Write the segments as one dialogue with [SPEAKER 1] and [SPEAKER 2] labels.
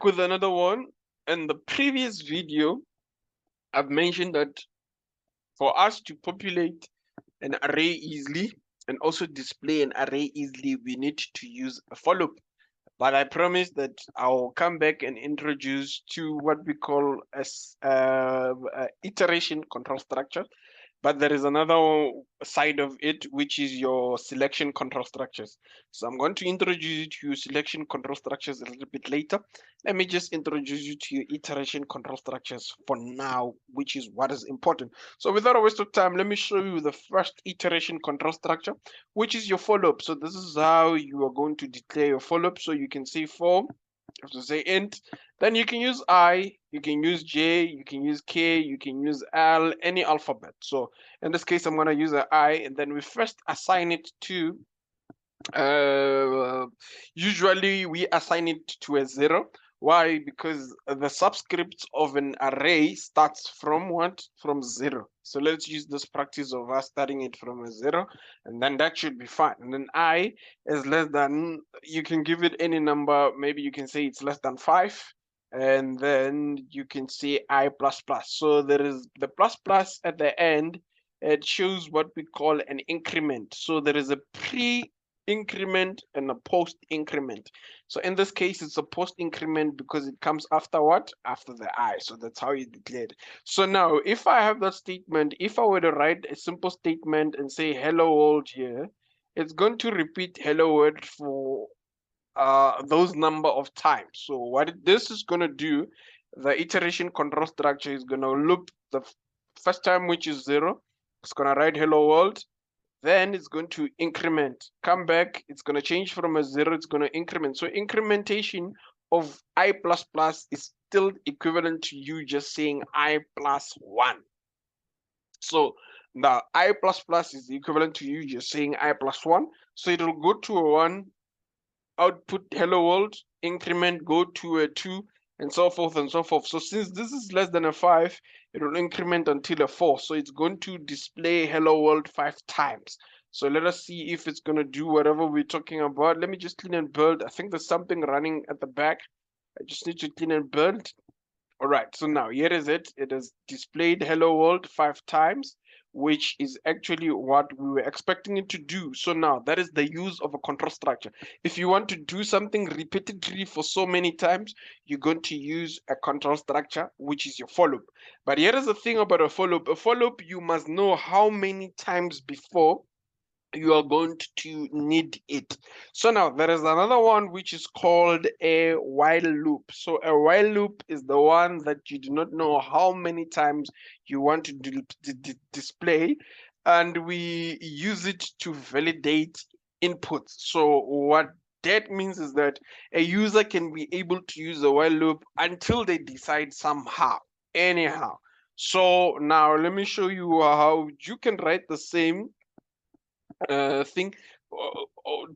[SPEAKER 1] back with another one. In the previous video, I've mentioned that for us to populate an array easily and also display an array easily, we need to use a for loop. But I promise that I'll come back and introduce to what we call as iteration control structure. But there is another side of it, which is your selection control structures. So I'm going to introduce you to your selection control structures a little bit later. Let me just introduce you to your iteration control structures for now, which is what is important. So without a waste of time, let me show you the first iteration control structure, which is your for loop. So this is how you are going to declare your for loop. So you can say for, you have to say int, then you can use I, you can use J, you can use K, you can use L, any alphabet. So in this case, I'm going to use an I, and then we first assign it to, usually we assign it to a 0. Why? Because the subscript of an array starts from what? From 0. So let's use this practice of us starting it from a 0, and then that should be fine. And then I is less than, you can give it any number. Maybe you can say it's less than 5. And then you can say I plus plus. So there is the plus plus at the end. It shows what we call an increment. So there is a pre-increment and a post-increment. So in this case, it's a post-increment because it comes after what? After the I. So that's how you declare it. So now, if I have that statement, if I were to write a simple statement and say hello world here, it's going to repeat hello world for those number of times. So what this is going to do, the iteration control structure is going to loop the first time, which is 0. It's going to write hello world. Then it's going to increment, come back. It's going to change from a 0. It's going to increment. So incrementation of I plus plus is still equivalent to you just saying I plus 1. So now I plus plus is equivalent to you just saying I plus 1. So it will go to a 1, output hello world, increment, go to a 2, and so forth and so forth. So since this is less than a 5, it will increment until a 4. So it's going to display hello world 5 times. So let us see if it's going to do whatever we're talking about. Let me just clean and build. I think there's something running at the back. I just need to clean and build. All right, so now here is it. It is displayed hello world 5 times, which is actually what we were expecting it to do. So now that is the use of a control structure. If you want to do something repeatedly for so many times, you're going to use a control structure, which is your for loop. But here is the thing about a for loop. A for loop, you must know how many times before you are going to need it. So now there is another one which is called a while loop. So a while loop is the one that you do not know how many times you want to display, and we use it to validate inputs. So what that means is that a user can be able to use a while loop until they decide somehow, anyhow. So now let me show you how you can write the same thing.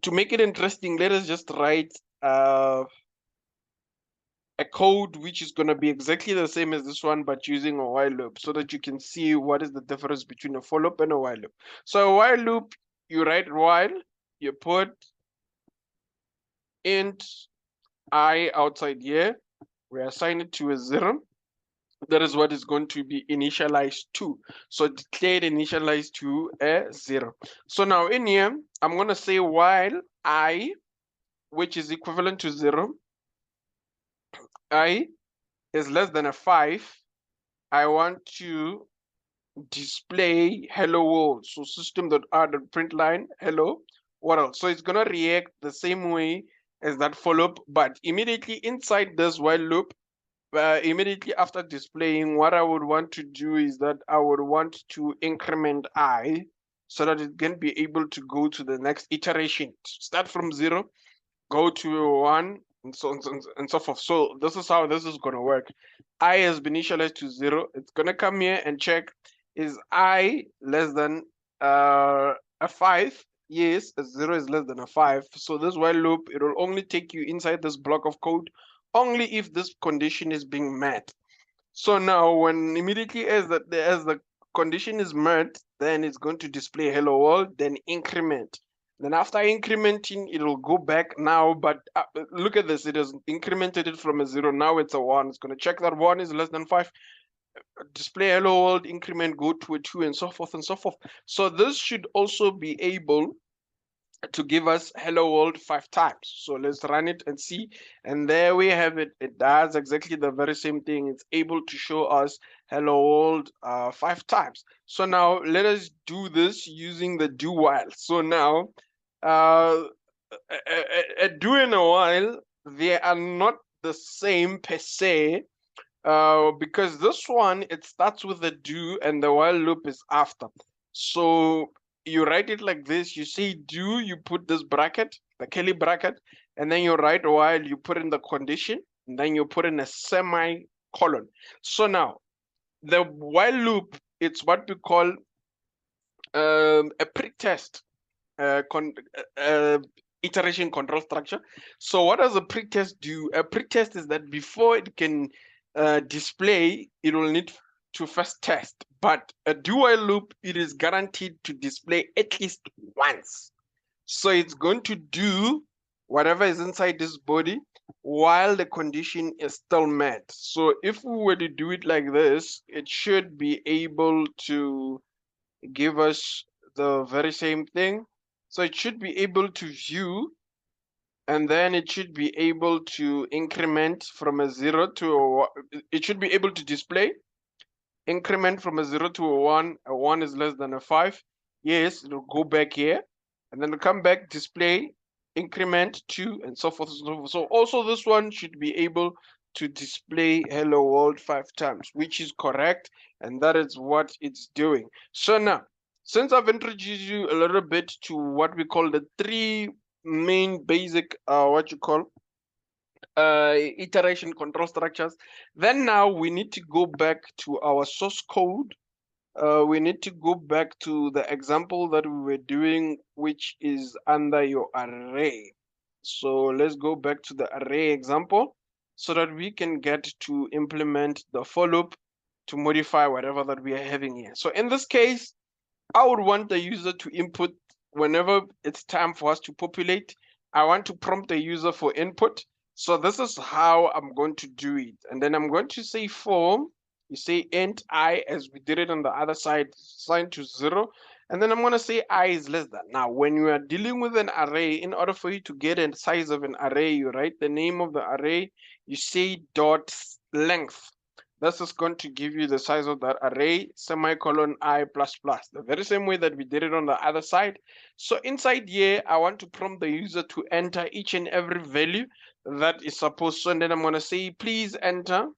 [SPEAKER 1] To make it interesting, let us just write a code which is going to be exactly the same as this one, but using a while loop, so that you can see what is the difference between a for loop and a while loop. So a while loop, you write while, you put int I outside here, we assign it to a 0. That is what is going to be initialized to. So declared initialized to a 0. So now in here, I'm going to say while I, which is equivalent to 0, I is less than a 5, I want to display hello world. So system.out.println line hello. What else? So it's going to react the same way as that for loop, but immediately inside this while loop, immediately after displaying, what I would want to do is that I would want to increment I so that it can be able to go to the next iteration. Start from 0, go to 1, and so on and so forth. So this is how this is going to work. I has been initialized to 0. It's going to come here and check, is I less than a 5? Yes, a 0 is less than a 5. So this while loop, it will only take you inside this block of code only if this condition is being met. So now when immediately as the condition is met, then it's going to display hello world, then increment. Then after incrementing, it will go back now, but look at this, it has incremented it from a 0, now it's a 1. It's going to check that 1 is less than 5, display hello world, increment, go to a 2, and so forth and so forth. So this should also be able to give us hello world 5 times. So let's run it and see, and there we have it. It does exactly the very same thing. It's able to show us hello world 5 times. So now let us do this using the do while. So now do in a while, they are not the same per se, because this one, it starts with the do and the while loop is after. So you write it like this, you say do, you put this bracket, the curly bracket, and then you write while, you put in the condition, and then you put in a semicolon. So now the while loop, it's what we call a pretest iteration control structure. So what does a pretest do? A pretest is that before it can display, it will need to first test. But a do while loop, it is guaranteed to display at least once. So it's going to do whatever is inside this body while the condition is still met. So if we were to do it like this, it should be able to give us the very same thing. So it should be able to view, and then it should be able to increment from a 0 to it should be able to display, increment from a 0 to a 1. A 1 is less than a 5. Yes, it'll go back here, and then it'll come back, display, increment 2, and so forth and so forth. So also this one should be able to display hello world 5 times, which is correct, and that is what it's doing. So now, since I've introduced you a little bit to what we call the 3 main basic iteration control structures, then now we need to go back to our source code. We need to go back to the example that we were doing, which is under your array. So let's go back to the array example so that we can get to implement the for loop to modify whatever that we are having here. So in this case, I would want the user to input whenever it's time for us to populate. I want to prompt the user for input. So this is how I'm going to do it. And then I'm going to say for, you say int I, as we did it on the other side, assigned to 0. And then I'm going to say I is less than. Now, when you are dealing with an array, in order for you to get a size of an array, you write the name of the array, you say dot length. This is going to give you the size of that array, semicolon I plus plus, the very same way that we did it on the other side. So inside here, I want to prompt the user to enter each and every value that is supposed to, and then I'm going to say, please enter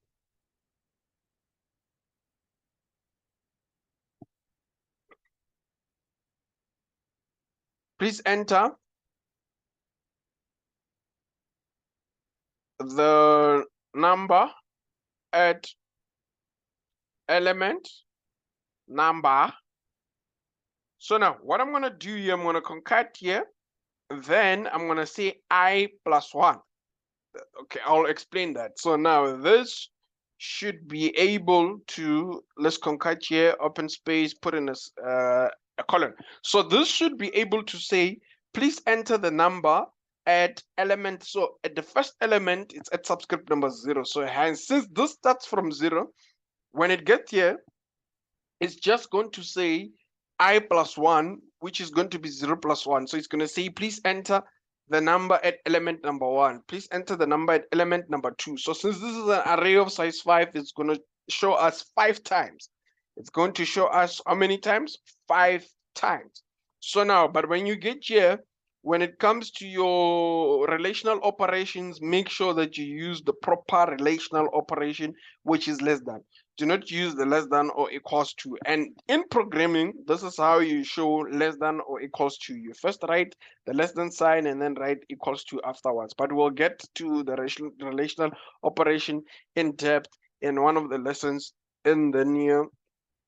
[SPEAKER 1] the number at element number. So now what I'm going to do here, I'm going to concat here, then I'm going to say I plus 1. Okay, I'll explain that. So now this should be able to, let's concat here, open space, put in a colon. So this should be able to say, please enter the number at element. So at the first element, it's at subscript number 0. So hence, since this starts from 0, when it gets here, it's just going to say I plus 1, which is going to be 0 plus 1. So it's going to say, please enter the number at element number 1. Please enter the number at element number 2. So since this is an array of size 5, it's going to show us 5 times. It's going to show us how many times? 5 times. So now, but when you get here, when it comes to your relational operations, make sure that you use the proper relational operation, which is less than. Do not use the less than or equals to. And in programming, this is how you show less than or equals to. You first write the less than sign and then write equals to afterwards. But we'll get to the relational operation in depth in one of the lessons in the near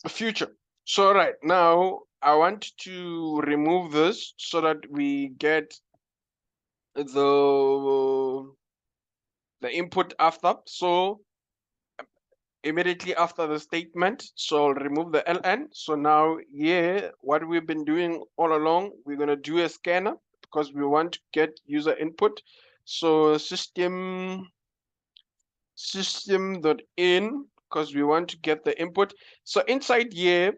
[SPEAKER 1] future. So right now, I want to remove this so that we get the input after. So immediately after the statement. So I'll remove the ln. So now here, what we've been doing all along, we're going to do a scanner because we want to get user input. So system.in, because we want to get the input. So inside here,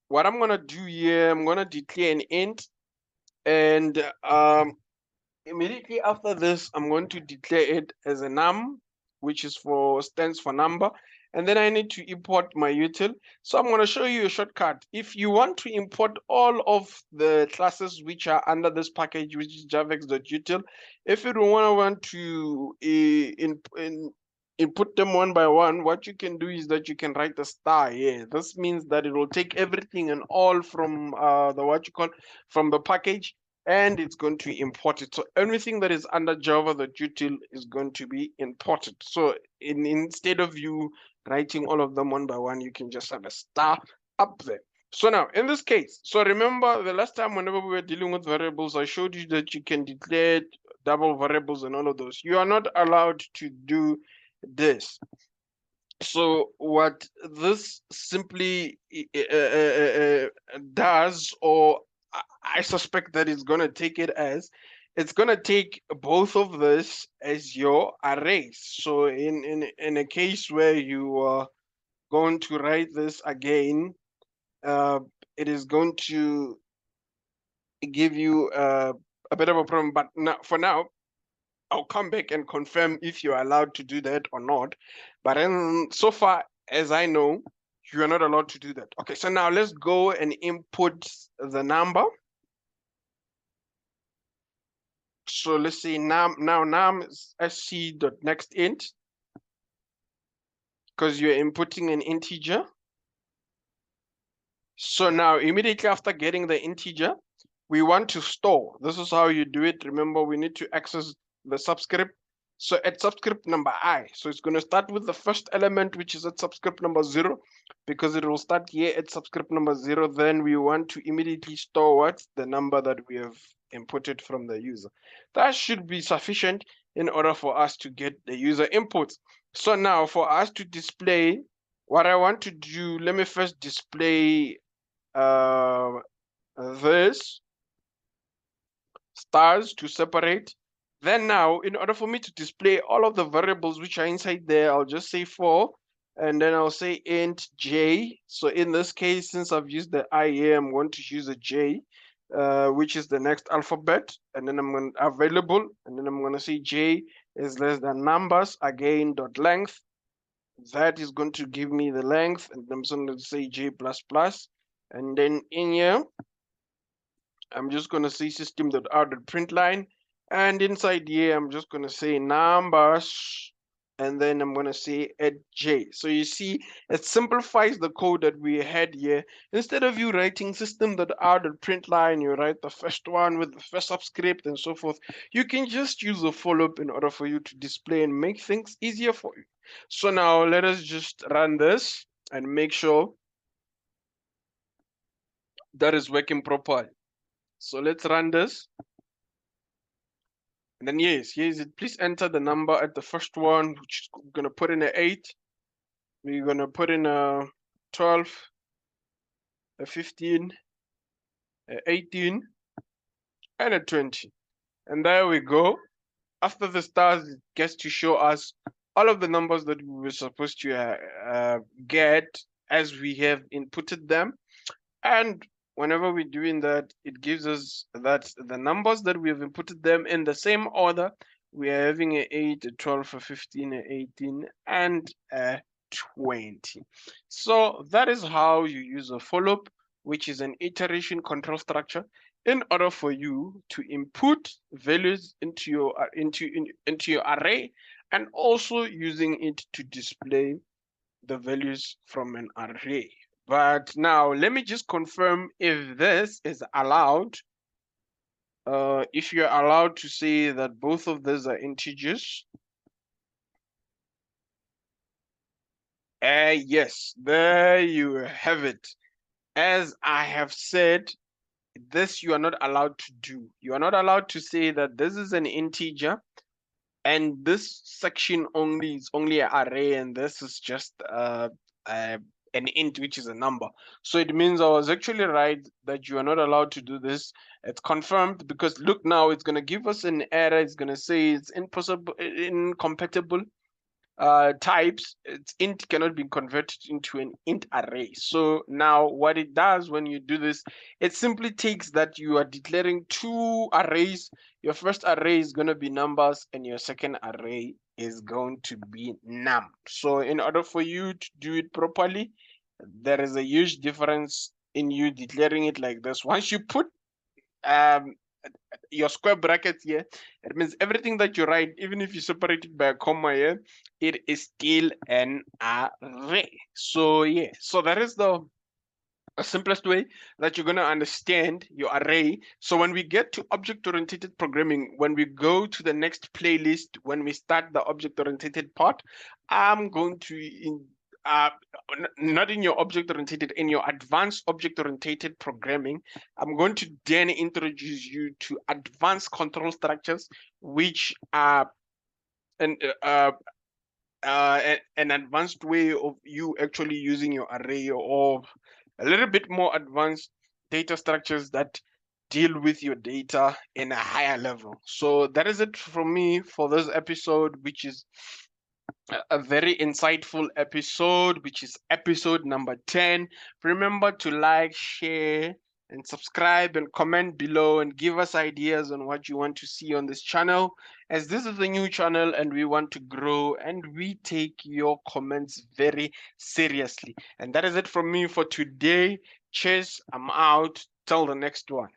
[SPEAKER 1] what I'm going to do here, I'm going to declare an int, and immediately after this, I'm going to declare it as a num, which stands for number. And then I need to import my util. So I'm going to show you a shortcut. If you want to import all of the classes which are under this package, which is javax.util, if you don't want to input them one by one, what you can do is that you can write a star here. This means that it will take everything and all from from the package, and it's going to import it. So anything that is under java.util is going to be imported. So instead of you writing all of them one by one, you can just have a star up there. So now in this case, so remember the last time whenever we were dealing with variables, I showed you that you can declare double variables and all of those. You are not allowed to do this. So what this simply does, or I suspect that it's going to take it as, it's going to take both of this as your arrays. So in a case where you are going to write this again, it is going to give you a bit of a problem. But for now, I'll come back and confirm if you're allowed to do that or not. But so far as I know, you are not allowed to do that. Okay, so now let's go and input the number. So let's say num is sc.nextInt, because you're inputting an integer. So now immediately after getting the integer, we want to store. This is how you do it. Remember, we need to access the subscript. So at subscript number I, so it's going to start with the first element, which is at subscript number 0, because it will start here at subscript number 0. Then we want to immediately store what's the number that we have inputted from the user. That should be sufficient in order for us to get the user inputs. So now for us to display, what I want to do, let me first display this stars to separate. Then now, in order for me to display all of the variables which are inside there, I'll just say 4, and then I'll say int j. So in this case, since I've used the I here, I'm going to use a j, which is the next alphabet, and then I'm going to available, and then I'm going to say j is less than numbers, again, dot length. That is going to give me the length, and I'm going to say j++, and then in here, I'm just going to say system.out.println, and inside here, I'm just going to say numbers, and then I'm going to say add j. So you see, it simplifies the code that we had here. Instead of you writing system.out.println, you write the first one with the first subscript and so forth. You can just use a for loop in order for you to display and make things easier for you. So now let us just run this and make sure that is working properly. So let's run this. And then yes, here's it. Please enter the number at the first one, which is going to put in an 8. We're going to put in a 12, a 15, a 18, and a 20. And there we go. After the stars, it gets to show us all of the numbers that we were supposed to get as we have inputted them. And whenever we're doing that, it gives us that the numbers that we have inputted them in the same order. We are having a 8, a 12, a 15, a 18, and a 20. So that is how you use a for loop, which is an iteration control structure, in order for you to input values into your array, and also using it to display the values from an array. But now let me just confirm if this is allowed. If you're allowed to say that both of these are integers. Yes, there you have it. As I have said, this you are not allowed to do. You are not allowed to say that this is an integer and this section only is only an array, and this is just an int, which is a number. So it means I was actually right that you are not allowed to do this. It's confirmed, because look, now it's going to give us an error. It's going to say it's incompatible types. Its int cannot be converted into an int array. So now what it does when you do this, it simply takes that you are declaring two arrays. Your first array is going to be numbers, and your second array is going to be num. So in order for you to do it properly, there is a huge difference in you declaring it like this. Once you put your square brackets here, it means everything that you write, even if you separate it by a comma here, it is still an array. So yeah, so that is the simplest way that you're going to understand your array. So when we get to object-oriented programming, when we go to the next playlist, when we start the object-oriented part, I'm going to not in your object-oriented, in your advanced object-oriented programming, I'm going to then introduce you to advanced control structures, which are an advanced way of you actually using your array, or a little bit more advanced data structures that deal with your data in a higher level. So that is it from me for this episode, which is a very insightful episode, which is episode number 10. Remember to like, share, and subscribe, and comment below, and give us ideas on what you want to see on this channel, as this is a new channel and we want to grow, and we take your comments very seriously. And that is it from me for today. Cheers, I'm out. Till the next one.